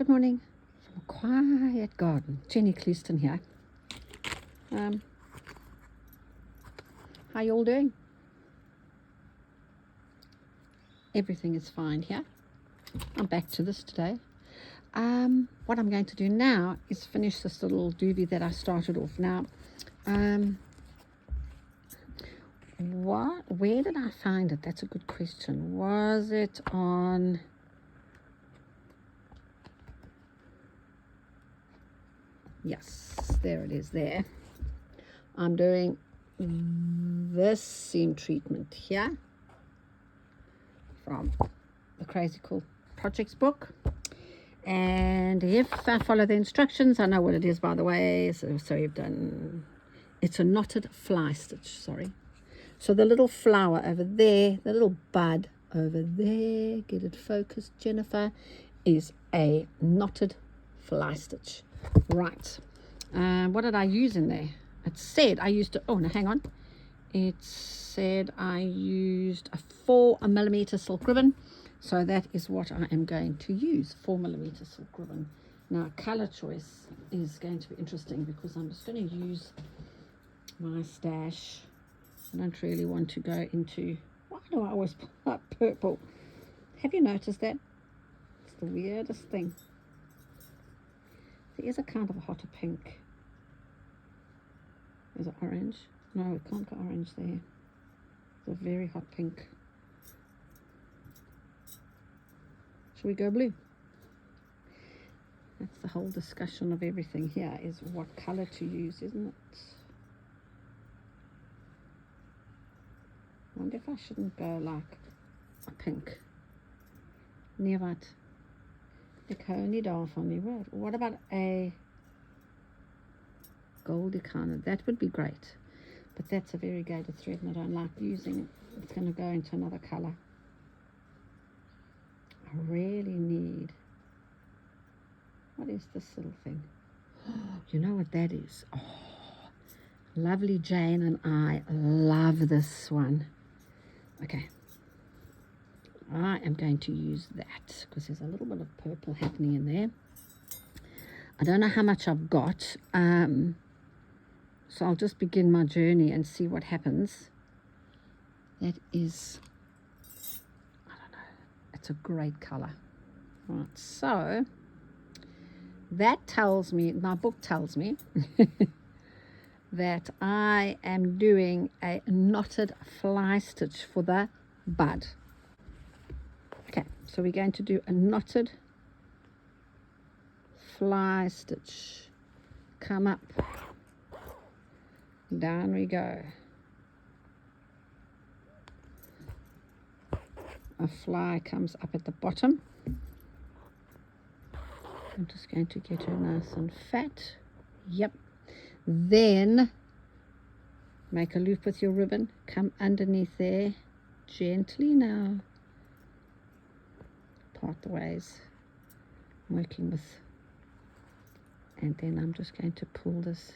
Good morning from a quiet garden. Jenny Cleaston here. How you all doing? Everything is fine here. I'm back to this today. What I'm going to do now is finish this little doobie that I started off. Now, where did I find it? That's a good question. Was it on... Yes, there it is there. I'm doing this seam treatment here from the Crazy Cool Projects book. And if I follow the instructions, I know what it is, by the way. So you've done, it's a knotted fly stitch, sorry. So the little flower over there, the little bud over there, get it focused, Jennifer, is a knotted fly stitch. Right. What did I use in there? It said I used oh no, hang on. It said I used a 4mm silk ribbon. So that is what I am going to use, 4mm silk ribbon. Now, color choice is going to be interesting because I'm just going to use my stash. I don't really want to go into, why do I always pull up purple? Have you noticed that? It's the weirdest thing. There is a kind of a hotter pink. Is it orange? No, it can't go orange there. It's a very hot pink. Should we go blue? That's the whole discussion of everything here, is what color to use, isn't it? I wonder if I shouldn't go like a pink. Nee wat? Ek hou nie daarvan nie, hoor. What about a goldy kind of? That would be great. But that's a variegated thread and I don't like using it. It's going to go into another color. I really need, what is this little thing? You know what that is? Oh, lovely Jane and I love this one. Okay, I am going to use that because there's a little bit of purple happening in there. I don't know how much I've got, so I'll just begin my journey and see what happens. That is, I don't know, it's a great color. Right, so that tells me, my book tells me that I am doing a knotted fly stitch for the bud. Okay, so we're going to do a knotted fly stitch. Come up, down we go. A fly comes up at the bottom. I'm just going to get her nice and fat. Yep. Then make a loop with your ribbon. Come underneath there gently now. Part the ways. I'm working with, and then I'm just going to pull this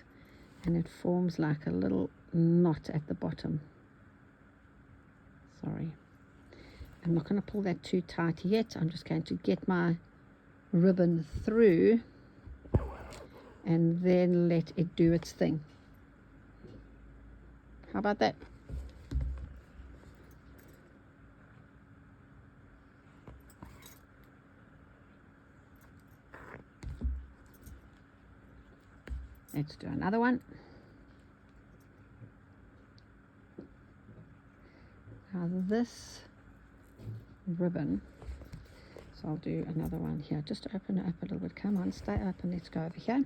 and it forms like a little knot at the bottom. Sorry. I'm not going to pull that too tight yet. I'm just going to get my ribbon through and then let it do its thing. How about that? Let's do another one. Now this ribbon, so I'll do another one here. Just open it up a little bit. Come on, stay open. Let's go over here.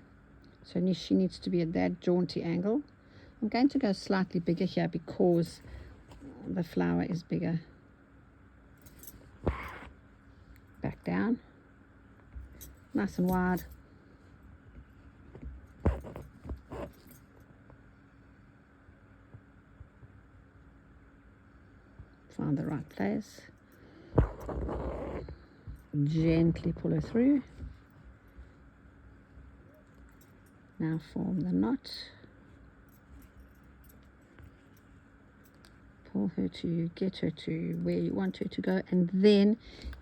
So she needs to be at that jaunty angle. I'm going to go slightly bigger here because the flower is bigger. Back down. Nice and wide. Find the right place. Gently pull her through. Now form the knot. Pull her to get her to where you want her to go, and then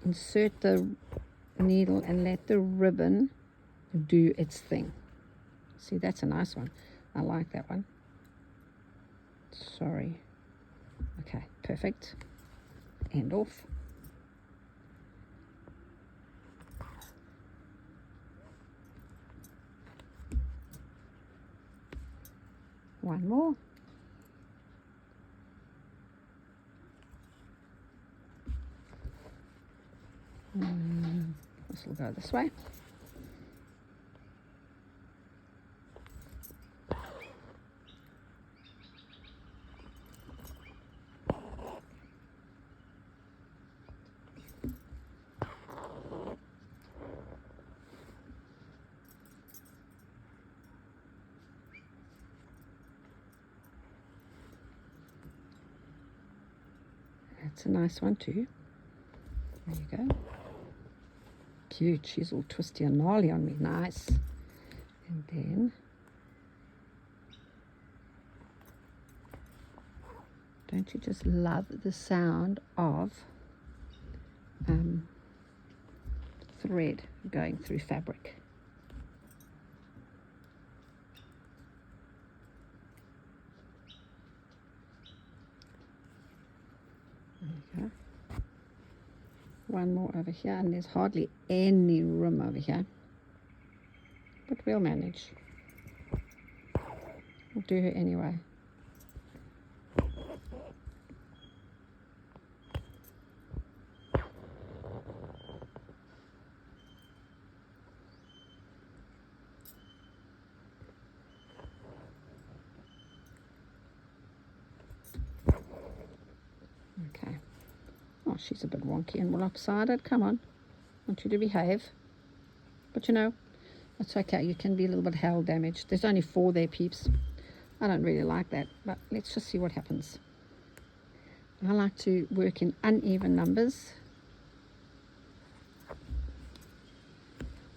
insert the needle and let the ribbon do its thing. See, that's a nice one. I like that one. Sorry. Okay, perfect. End off. One more. This will go this way. That's a nice one too. There you go. Cute. She's all twisty and gnarly on me. Nice. And then don't you just love the sound of thread going through fabric? There you go. One more over here, and there's hardly any room over here, but we'll manage. We'll do her anyway. Okay. Oh, she's a bit wonky and lopsided. Come on. I want you to behave. But you know, it's okay. You can be a little bit hail damaged. There's only 4 there, peeps. I don't really like that, but let's just see what happens. I like to work in uneven numbers.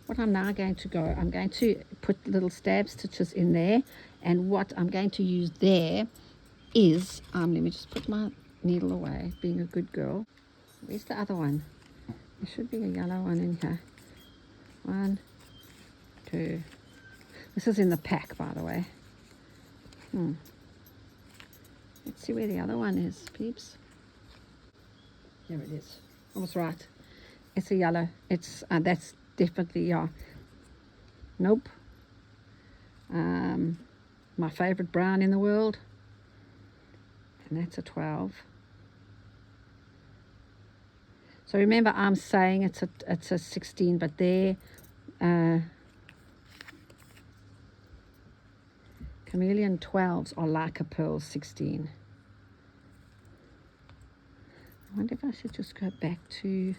What I'm now going to go, I'm going to put little stab stitches in there, and what I'm going to use there is, let me just put my needle away, being a good girl. Where's the other one? There should be a yellow one in here. 1, 2. This is in the pack, by the way. Let's see where the other one is, peeps. Here it is. I was right. It's a yellow. It's that's definitely, yeah. Nope. My favorite brown in the world. And that's a 12. So remember, I'm saying it's a 16, but there, Chameleon 12s are like a pearl 16. I wonder if I should just go back to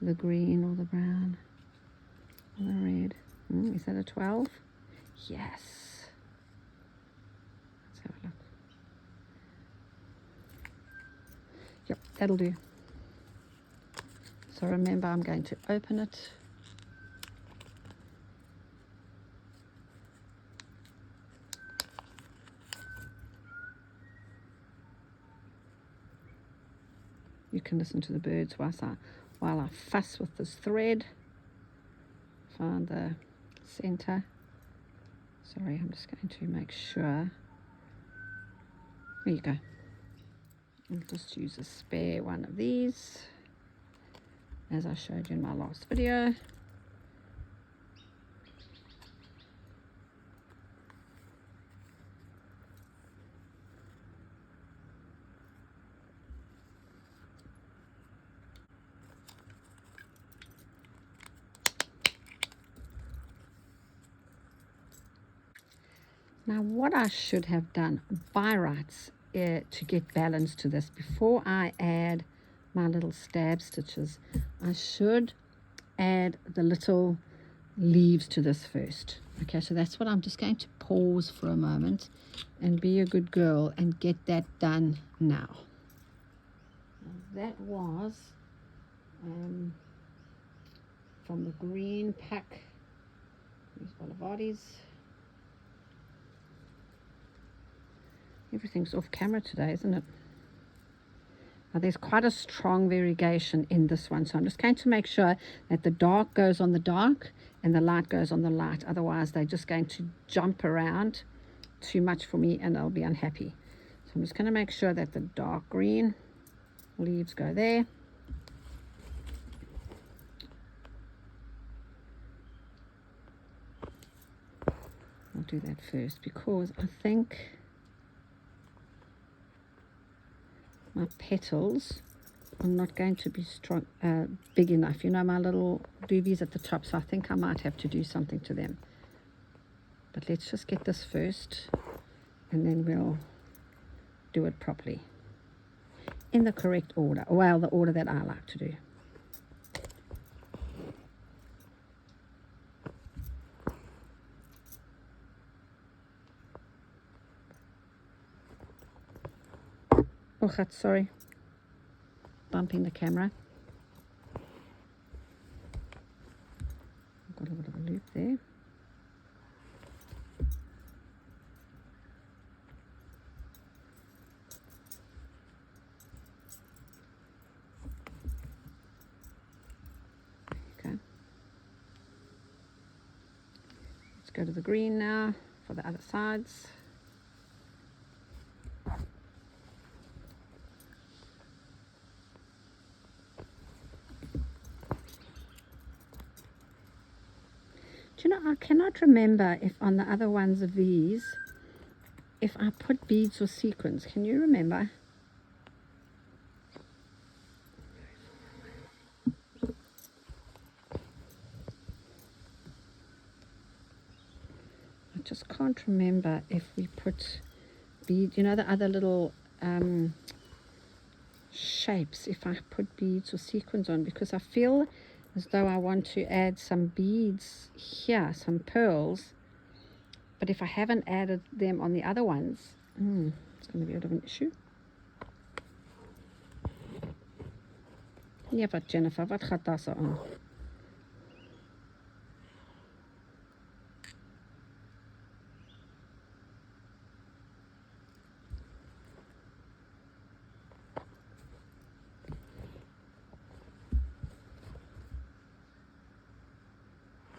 the green or the brown or the red. Is that a 12? Yes. Let's have a look. Yep, that'll do. So remember, I'm going to open it. You can listen to the birds while I fuss with this thread. Find the center. Sorry, I'm just going to make sure. There you go. I'll just use a spare one of these, as I showed you in my last video. Now what I should have done by rights to get balance to this, before I add my little stab stitches, I should add the little leaves to this first. Okay, so that's what I'm just going to pause for a moment and be a good girl and get that done now. That was from the green pack. These Bolivardis. Everything's off camera today, isn't it? Now, there's quite a strong variegation in this one, so I'm just going to make sure that the dark goes on the dark and the light goes on the light. Otherwise, they're just going to jump around too much for me and I'll be unhappy. So I'm just going to make sure that the dark green leaves go there. I'll do that first because I think my petals are not going to be strong, big enough. You know, my little doobies at the top, so I think I might have to do something to them. But let's just get this first, and then we'll do it properly in the correct order. Well, the order that I like to do. Oh, sorry. Bumping the camera. I've got a bit of a loop there. Okay. Let's go to the green now for the other sides. Do you know, I cannot remember if on the other ones of these, if I put beads or sequins. Can you remember? I just can't remember if we put beads, you know, the other little shapes, if I put beads or sequins on, because I feel as though I want to add some beads here, some pearls, but if I haven't added them on the other ones, it's going to be a bit of an issue. Ja, wat Jennifer, wat gaat daar so aan?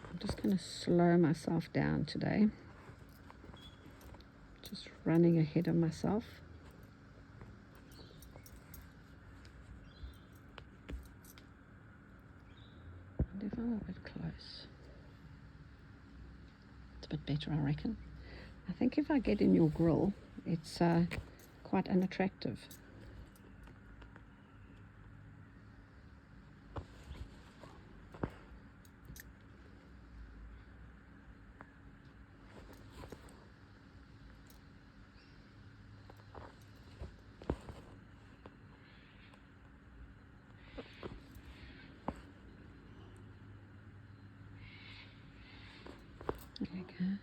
I'm just going to slow myself down today. Just running ahead of myself. And if I'm a bit close, it's a bit better, I reckon. I think if I get in your grill, it's quite unattractive. There we go.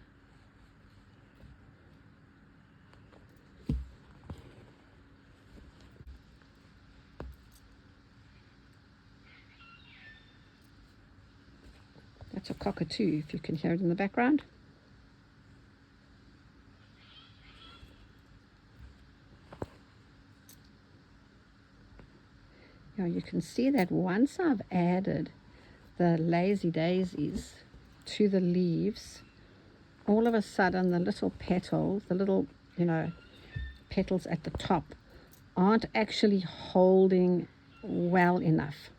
That's a cockatoo, if you can hear it in the background. Now you can see that once I've added the lazy daisies to the leaves, all of a sudden the little petals, the little, you know, petals at the top aren't actually holding well enough.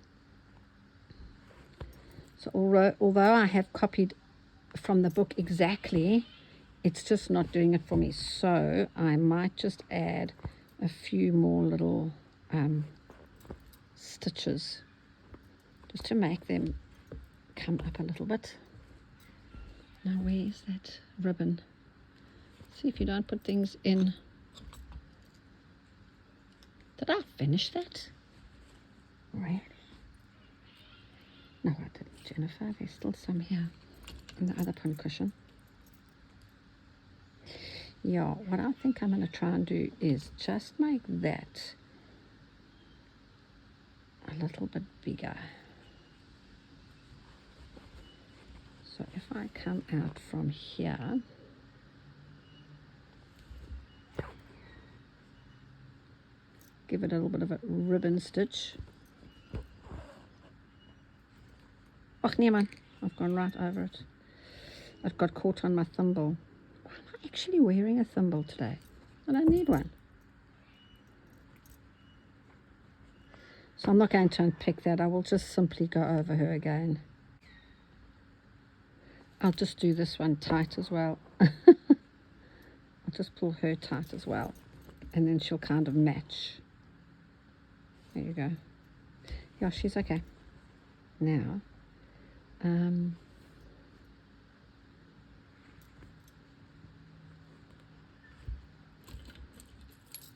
So although I have copied from the book exactly, it's just not doing it for me. So I might just add a few more little stitches just to make them come up a little bit. Now where is that ribbon? See if you don't put things in. Did I finish that? Really? No, I didn't, Jennifer. There's still some here in the other pincushion. Yeah, what I think I'm going to try and do is just make that a little bit bigger. So if I come out from here, give give it a little bit of a ribbon stitch. Oh, never mind. I've gone right over it. It got caught on my thimble. Why am I actually wearing a thimble today? I don't need one. So I'm not going to unpick that. I will just simply go over her again. I'll just do this one tight as well. I'll just pull her tight as well. And then she'll kind of match. There you go. Yeah, she's okay. Now,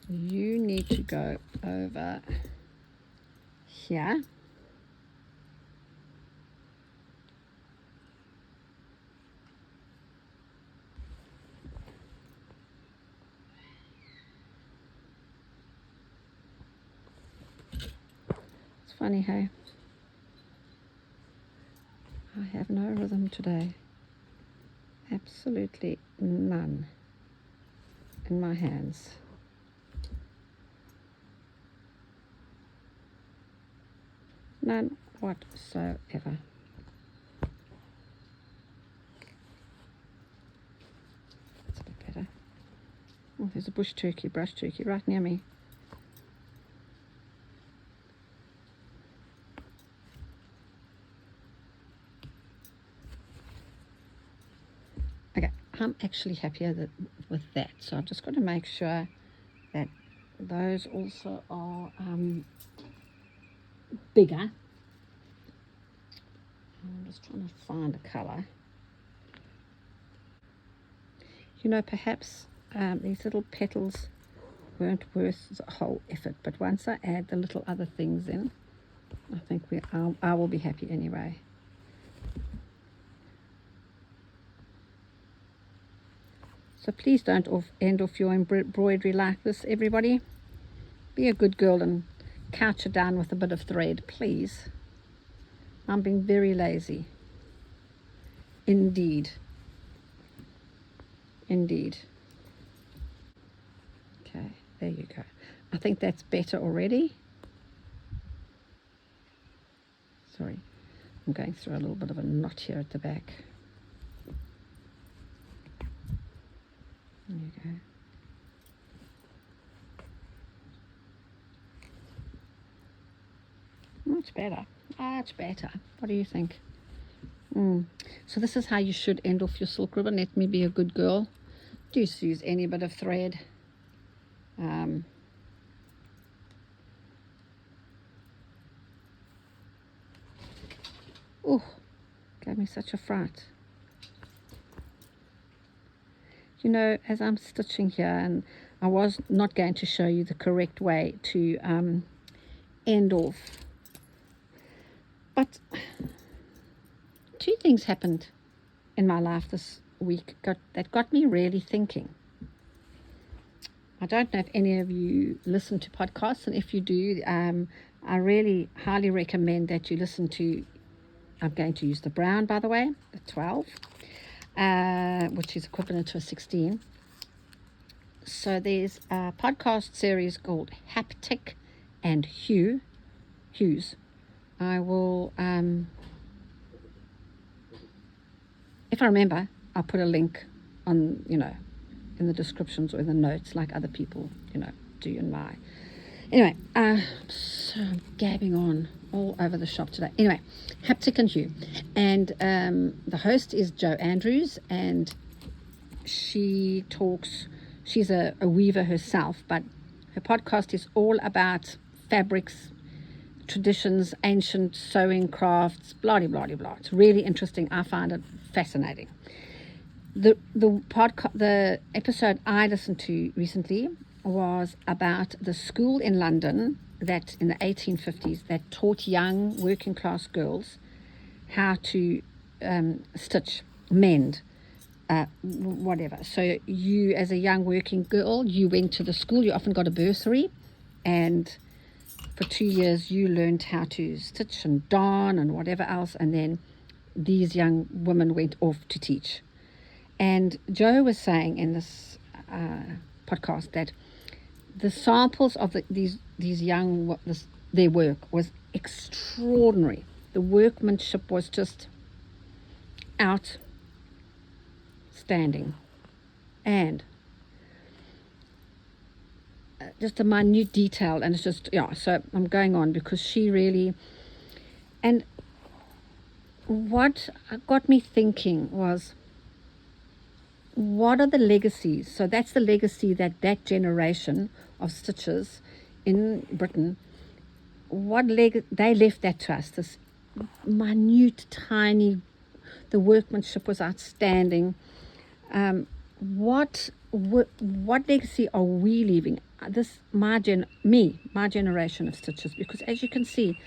you need to go over here. It's funny, hey? I have no rhythm today. Absolutely none in my hands. None whatsoever. That's a bit better. Oh, there's a brush turkey right near me. Okay, I'm actually happier with that. So I've just got to make sure that those also are bigger. I'm just trying to find a colour. You know, perhaps these little petals weren't worth the whole effort, but once I add the little other things in, I think I will be happy anyway. So please don't end off your embroidery like this, everybody. Be a good girl and couch it down with a bit of thread, please. I'm being very lazy. Indeed. Indeed. Okay, there you go. I think that's better already. Sorry, I'm going through a little bit of a knot here at the back. There you go. Much better. Much better. What do you think? So this is how you should end off your silk ribbon. Let me be a good girl. Just use any bit of thread. Oh, gave me such a fright. You know, as I'm stitching here, and I was not going to show you the correct way to end off, but two things happened in my life this week that got me really thinking. I don't know if any of you listen to podcasts, and if you do, I really highly recommend that you listen to, I'm going to use the brown, by the way, the 12, which is equivalent to a 16. So there's a podcast series called Haptic and Hues. I will, if I remember, I'll put a link on, in the descriptions or in the notes, like other people, do in my. Anyway, so I'm gabbing on all over the shop today. Anyway, Haptic and Hue. And the host is Jo Andrews, and she's a weaver herself, but her podcast is all about fabrics, traditions, ancient sewing crafts, blah, blah, blah, blah. It's really interesting. I find it fascinating. The episode I listened to recently was about the school in London that in the 1850s that taught young working class girls how to stitch, mend, whatever. So you, as a young working girl, you went to the school, you often got a bursary, and for 2 years you learned how to stitch and darn and whatever else, and then these young women went off to teach. And Jo was saying in this podcast that the samples of these young, their work was extraordinary. The workmanship was just outstanding, and just a minute detail, and it's just, yeah. So I'm going on because she really, and what got me thinking was, what are the legacies? So that's the legacy that generation of stitchers in Britain, they left that to us, this minute, tiny, the workmanship was outstanding. What legacy are we leaving? My generation of stitchers, because as you can see,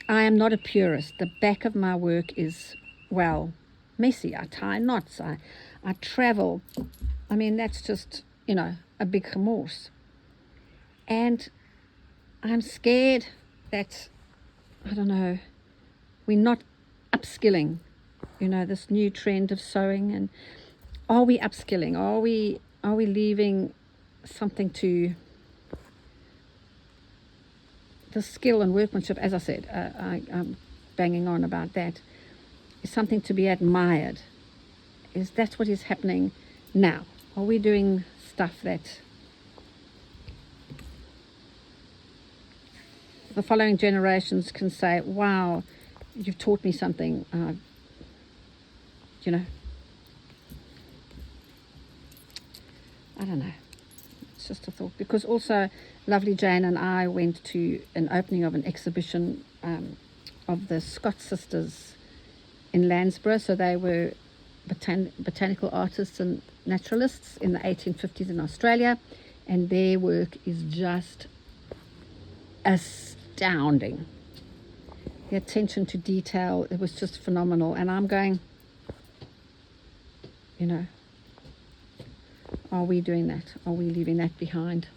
I am not a purist. The back of my work is, well, messy. I tie knots. I travel. I mean, that's just, a big remorse. And I'm scared that, I don't know, we're not upskilling, this new trend of sewing. And are we upskilling? Are we leaving something to the skill and workmanship? As I said, I'm banging on about that, is something to be admired. Is that what is happening now? Are we doing stuff that the following generations can say, wow, you've taught me something, I don't know. It's just a thought. Because also, lovely Jane and I went to an opening of an exhibition of the Scott sisters in Landsborough. So they were botanical artists and naturalists in the 1850s in Australia. And their work is just astounding. The attention to detail, it was just phenomenal. And I'm going, are we doing that? Are we leaving that behind?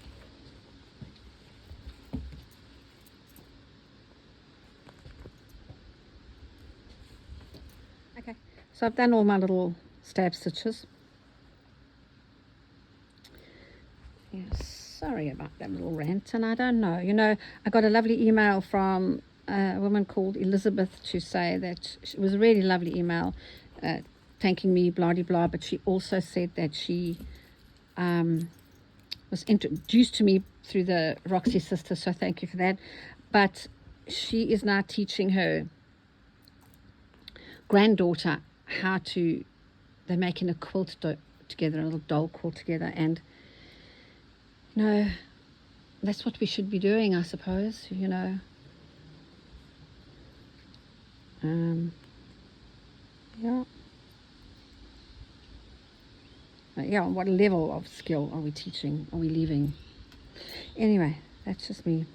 Okay, so I've done all my little stab stitches. Yes, sorry about that little rant, and I don't know. I got a lovely email from a woman called Elizabeth to say that it was a really lovely email, thanking me, blah, blah, blah, but she also said that she was introduced to me through the Roxy sisters, so thank you for that. But she is now teaching her granddaughter they're making a quilt together, a little doll quilt together, and that's what we should be doing, I suppose. Yeah. Yeah, what level of skill are we teaching? Are we leaving? Anyway, that's just me.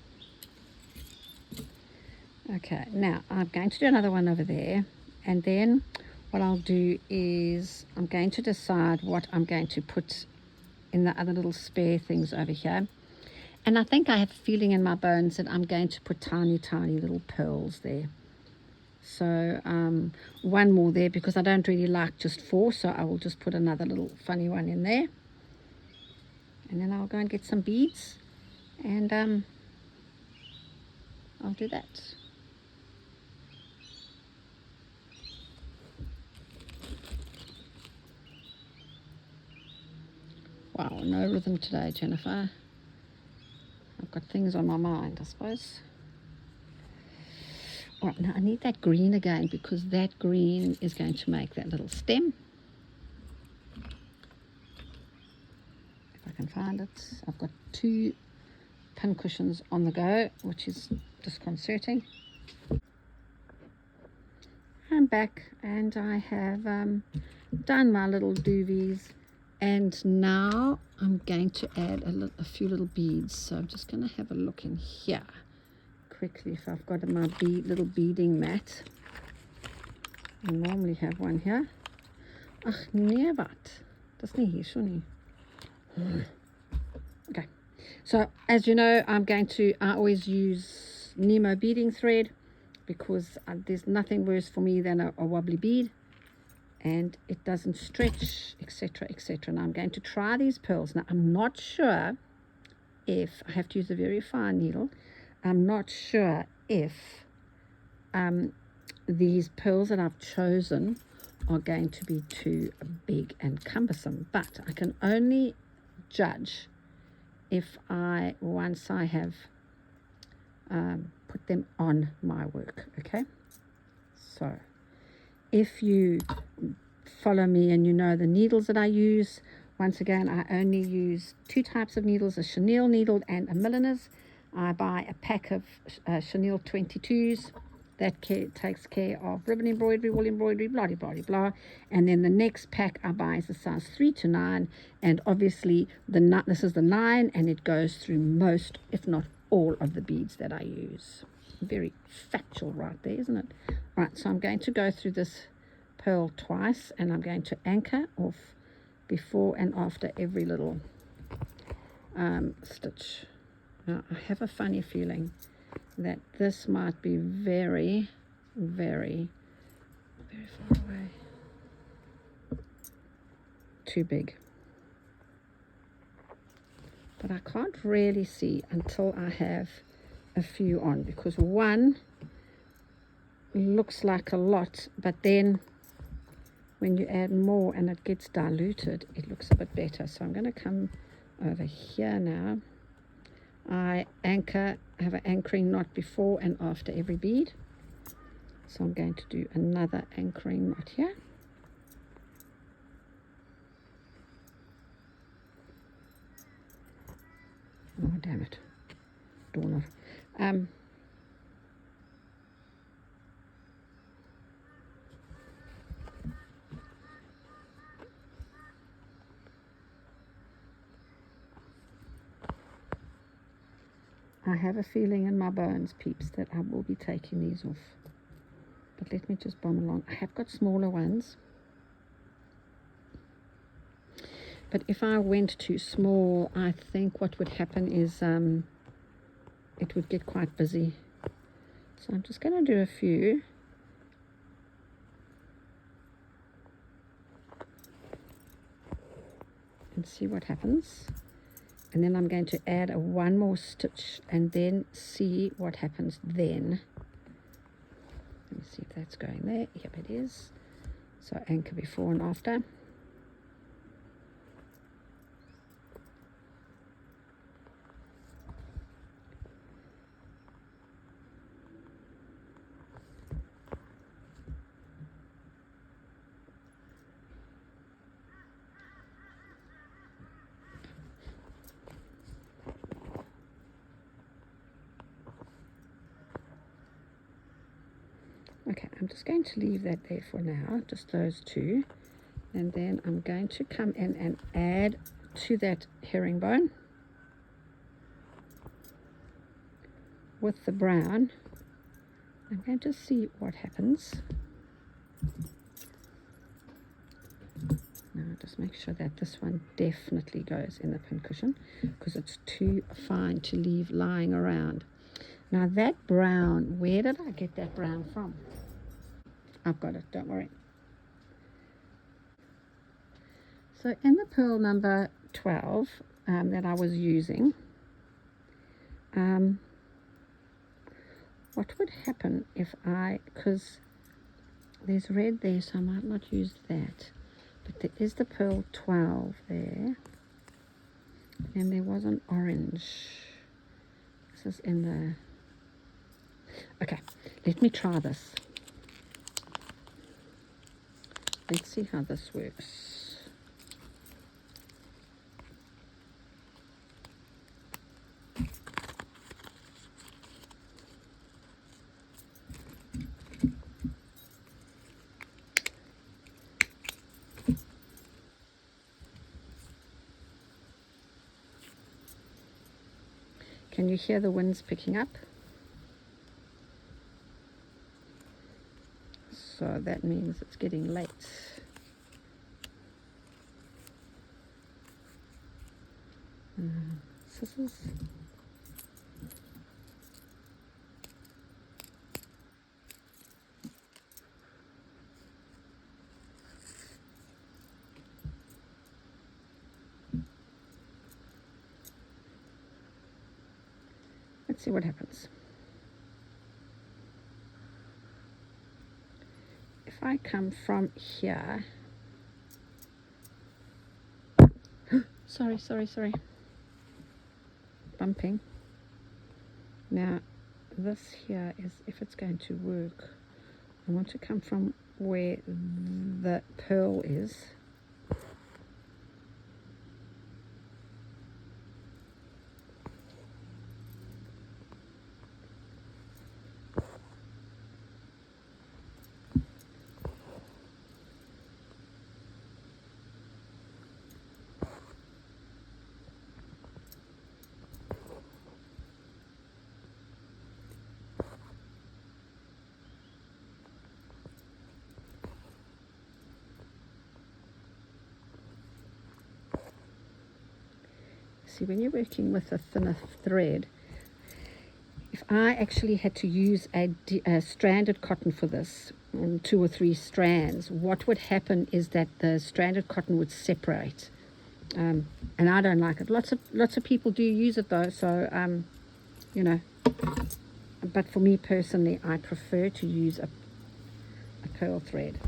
Okay, now I'm going to do another one over there, and then what I'll do is I'm going to decide what I'm going to put in the other little spare things over here. And I think I have a feeling in my bones that I'm going to put tiny, tiny little pearls there. So one more there, because I don't really like just 4, so I will just put another little funny one in there. And then I'll go and get some beads, and I'll do that. Wow, no rhythm today, Jennifer. I've got things on my mind, I suppose. All right, now I need that green again, because that green is going to make that little stem. If I can find it. I've got 2 pin cushions on the go, which is disconcerting. I'm back, and I have done my little doovies, and now I'm going to add a few little beads. So I'm just going to have a look in here quickly if I've got my little beading mat. I normally have one here. Ach nee wat, dis nie hier so nie. Okay, so as you know, I always use Nemo beading thread, because there's nothing worse for me than a wobbly bead, and it doesn't stretch, etc., etc. And I'm going to try these pearls. Now I'm not sure if, I have to use a very fine needle, I'm not sure if these pearls that I've chosen are going to be too big and cumbersome, but I can only judge if once I have put them on my work. Okay, so if you follow me and you know the needles that I use, once again, I only use 2 types of needles, a chenille needle and a milliner's. I buy a pack of chenille 22s. That takes care of ribbon embroidery, wool embroidery, blah, blah, blah, blah. And then the next pack I buy is a size 3 to 9. And obviously, this is the 9, and it goes through most, if not all, of the beads that I use. Very factual right there, isn't it? All right, so I'm going to go through this pearl twice, and I'm going to anchor off before and after every little stitch. Now, I have a funny feeling that this might be very, very, very far away. Too big. But I can't really see until I have a few on, because one looks like a lot, but then when you add more and it gets diluted, it looks a bit better. So I'm going to come over here now. I have an anchoring knot before and after every bead. So I'm going to do another anchoring knot here. Oh, damn it. Door knot. I have a feeling in my bones, peeps, that I will be taking these off. But let me just bomb along. I have got smaller ones. But if I went too small, I think what would happen is it would get quite busy. So I'm just going to do a few. And see what happens. And then I'm going to add one more stitch and then see what happens then. Let me see if that's going there. Yep, it is. So anchor before and after. Okay, I'm just going to leave that there for now, just those two. And then I'm going to come in and add to that herringbone with the brown. I'm going to see what happens. Now, just make sure that this one definitely goes in the pincushion, because it's too fine to leave lying around. Now, that brown, where did I get that brown from? I've got it, don't worry. So in the pearl number 12 that I was using, what would happen if because there's red there, so I might not use that, but there is the pearl 12 there, and there was an orange. This is in the, okay, let me try this. Let's see how this works. Can you hear the winds picking up? So that means it's getting late. Scissors. let's see what happens. If I come from here, sorry, bumping. Now this here is, if it's going to work, I want to come from where the pearl is. See, when you're working with a thinner thread, if I actually had to use a stranded cotton for this, 2 or 3 strands, what would happen is that the stranded cotton would separate, and I don't like it. Lots of people do use it though, so you know. But for me personally, I prefer to use a pearl thread.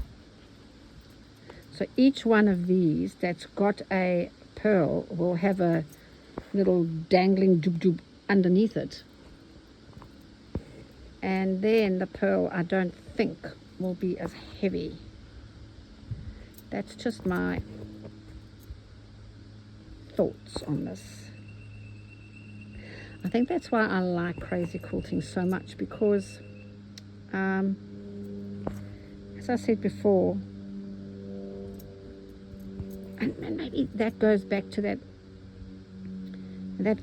So each one of these that's got a pearl will have a little dangling jub underneath it, and then the pearl, I don't think, will be as heavy. That's just my thoughts on this. I think that's why I like crazy quilting so much, because as I said before, and maybe that goes back to that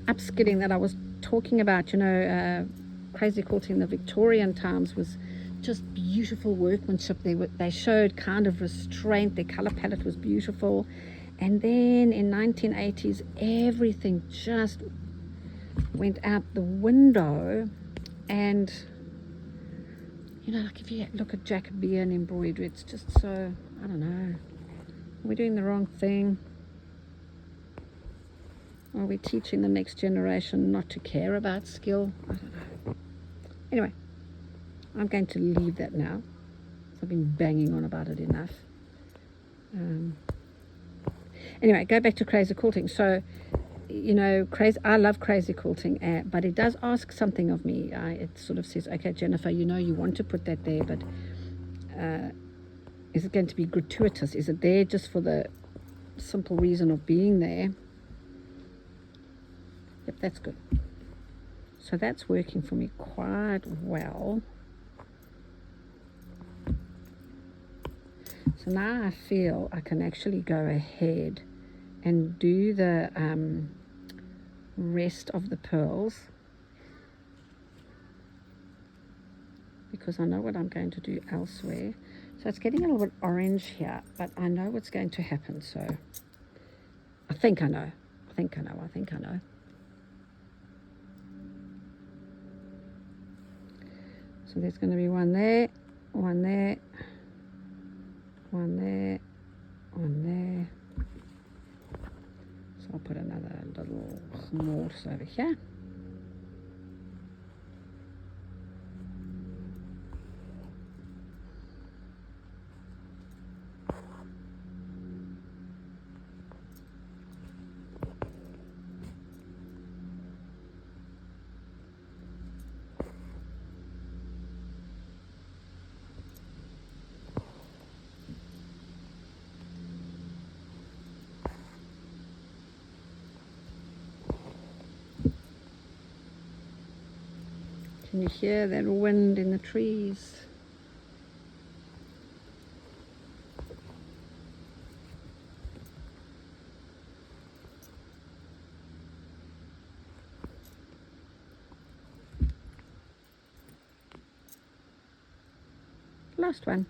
upskilling that I was talking about, you know. Crazy quilting in the Victorian times was just beautiful workmanship. They showed kind of restraint. Their color palette was beautiful. And then in 1980s, everything just went out the window. And you know, like if you look at Jacobean embroidery, it's just so, I don't know, are we doing the wrong thing? Are we teaching the next generation not to care about skill? I don't know. Anyway, I'm going to leave that now. I've been banging on about it enough. Anyway, go back to crazy quilting. So, you know, I love crazy quilting, but it does ask something of me. It sort of says, okay, Jennifer, you know you want to put that there, but is it going to be gratuitous? Is it there just for the simple reason of being there? Yep, that's good. So that's working for me quite well. So now I feel I can actually go ahead and do the rest of the pearls, because I know what I'm going to do elsewhere. So it's getting a little bit orange here, but I know what's going to happen. So I think I know. So there's going to be one there, one there, one there, one there. So I'll put another little morse over here. Can you hear that wind in the trees? Last one.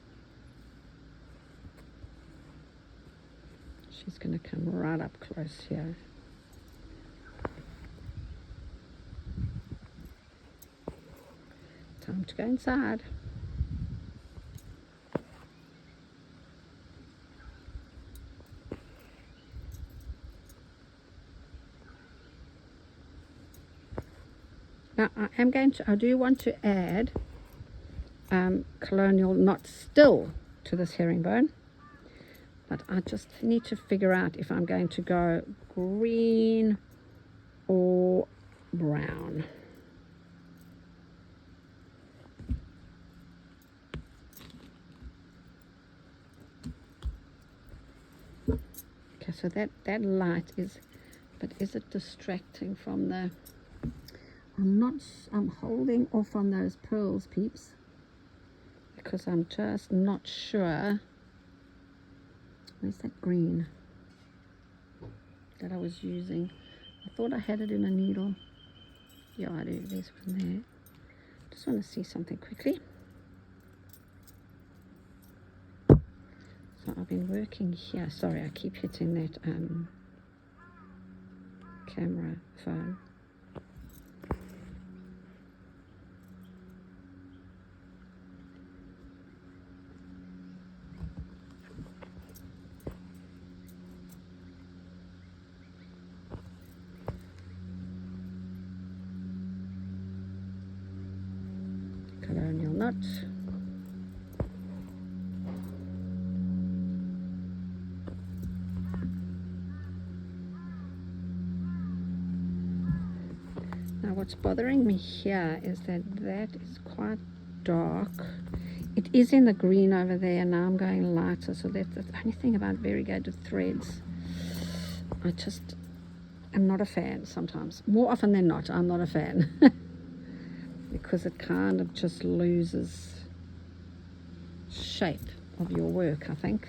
She's going to come right up close here. Time to go inside. Now I do want to add colonial knot still to this herringbone, but I just need to figure out if I'm going to go green or brown. Okay, so that light is, but is it distracting from the, I'm holding off on those pearls, peeps, because I'm just not sure. Where's that green that I was using? I thought I had it in a needle. Yeah, I do. There's one there. Just want to see something quickly. So I've been working here. Sorry, I keep hitting that camera phone. Colonial knot. Now what's bothering me here is that is quite dark. It is in the green over there, and now I'm going lighter, so that's the only thing about variegated threads. I just am not a fan sometimes. More often than not, I'm not a fan. Because it kind of just loses shape of your work, I think.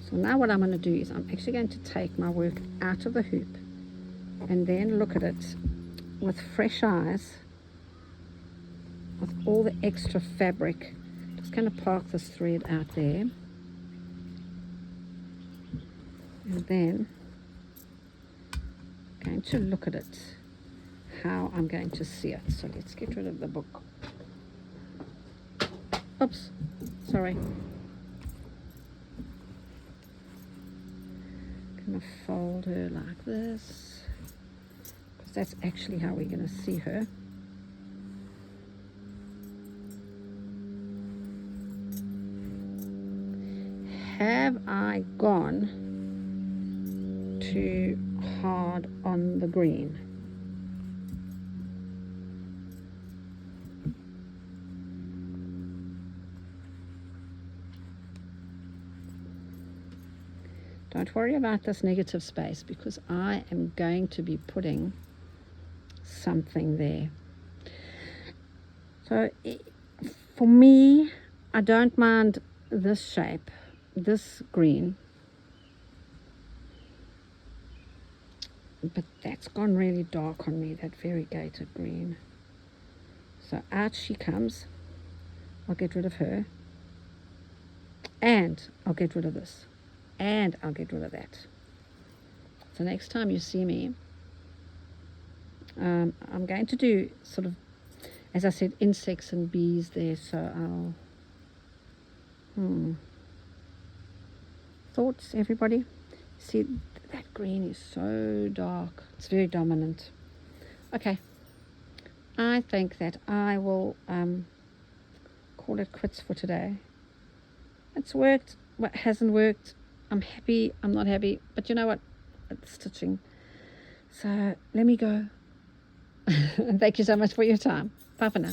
So now what I'm going to do is I'm actually going to take my work out of the hoop and then look at it with fresh eyes, with all the extra fabric. Just going to park this thread out there, and then I'm going to look at it, how I'm going to see it. So let's get rid of the book. Oops, sorry. Going to fold her like this, because that's actually how we're going to see her. Have I gone too hard on the green? Don't worry about this negative space, because I am going to be putting something there. So for me, I don't mind this shape, this green, but that's gone really dark on me, that variegated green. So out she comes. I'll get rid of her, and I'll get rid of this, and I'll get rid of that. So next time you see me, I'm going to do sort of, as I said, insects and bees there. So I'll thoughts, everybody? See, that green is so dark. It's very dominant. Okay, I think that I will call it quits for today. It's worked. What hasn't worked, I'm happy, I'm not happy, but you know what? It's stitching. So let me go. And thank you so much for your time. Bye for now.